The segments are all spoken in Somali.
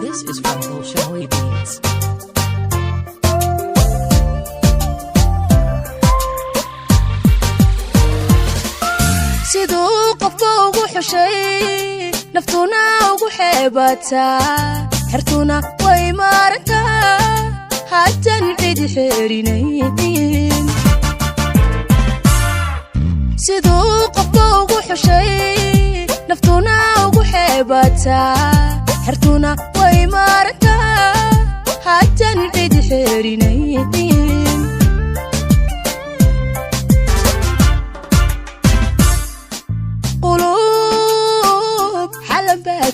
This is from Bolshoi Beats. sidoo qofka ugu xushay naftuna ugu xeebata xirtuna way maaranta haatan cid xirinayn sidoo qofka ugu xushay naftuna ugu xeebata xirtuna way maaranta haatan cid xirinayn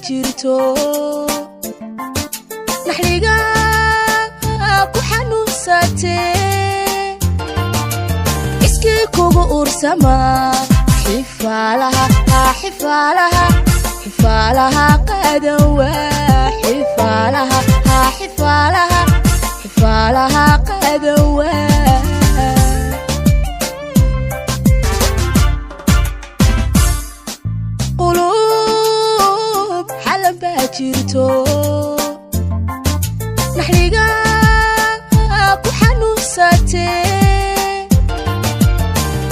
jirto naxliga ku xanuunsatee iskii kugu ursama xifaalaha qadawa xifaalaha qadawa jirto naxliga ku xanuunsatee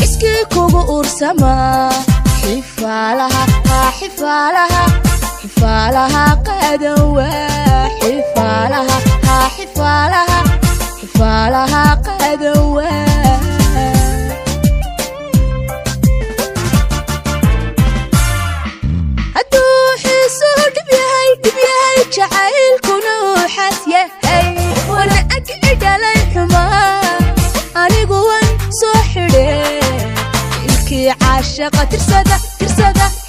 iskii kugu ursama xifaalaha qadawa xifaalaha qadawa jacaylkuna waxaas yahay wana ag idhalay xumaa anigu wan soo xidhe xilkii caashaqa tirsada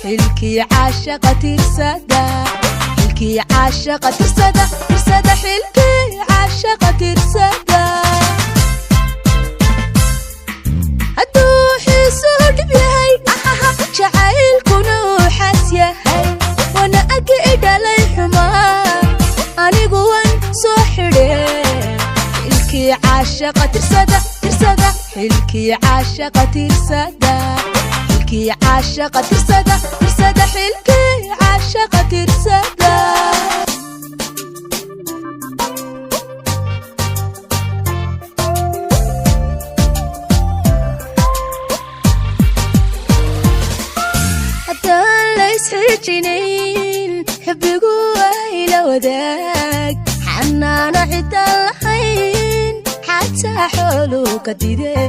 xilkii caashaqa tirsada xilkii caashaqa tirsada xilkii caashaqa tirsada hadduu xiisuu dhib yahay jacaylkuna waxaas yahay wana ag idhalay xumaa anigu wan soo xidhe xilkii caashaqa tirsada xilkii caashaqa tirsada xilkii caashaqa tirsada xilkii caashaqa tirsada haddaan la isxijinayn xubbigu ayla wadaag xanaano cidaan lahayn xataa xooluu ka didee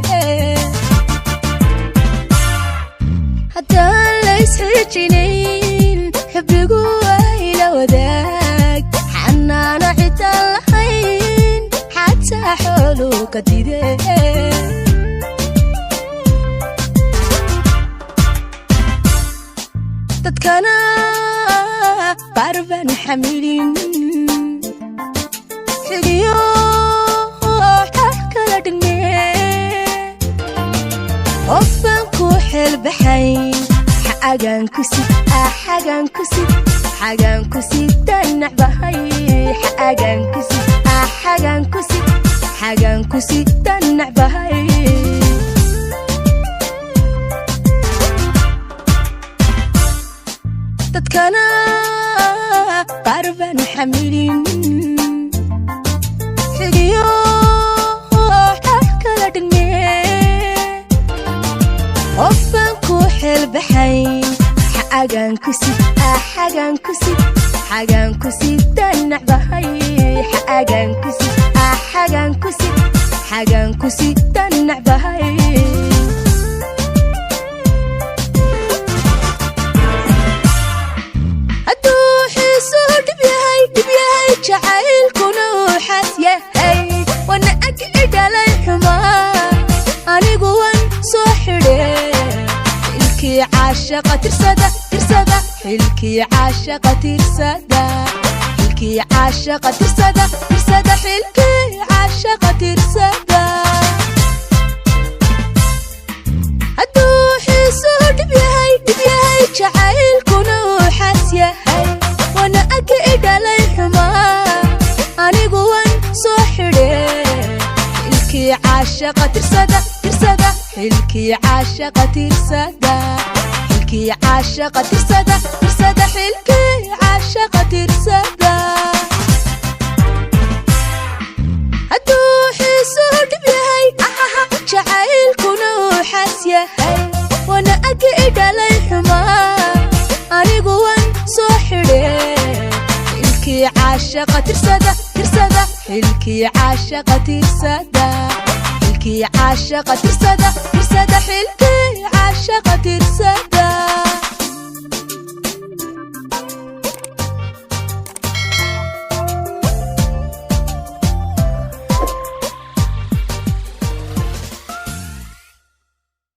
haddaan la isxijinayn xubbigu ayla wadaag xanaano cidaan lahayn xataa xooluu ka didee dadkana qarban xamilin xigiyo xaq kala dhigmee qofaan ku xelbaxayn xagaan ku sid danacbahay xagaan ku sid danacbahay dadkana qarban xamilin xigiyo xaq kala dhigmee qofaan ku xelbaxayn xagaan ku sid danacbahay xagaan ku sid danacbahay jacaylkuna waxaas yahay wana ag idhalay xumaa anigu wan soo xidhe xilkii caashaqa tirsada xilkii caashaqa tirsada xilkii caashaqa tirsada xilkii caashaqa tirsada hadduu xiisuu dhib yahay jacaylkuna waxaas yahay wana ag idhalay xumaa anigu wan soo xidhe xilkii caashaqa tirsada xilkii caashaqa tirsada xilkii caashaqa tirsada xilkii caashaqa tirsada yahay wana agi idhalay xumaa anigu waan soo xidhe xilkii caashaqa tirsada tirsada xilkii caashaqa tirsada xilkii caashaqa tirsada tirsada xilkii caashaqa tirsada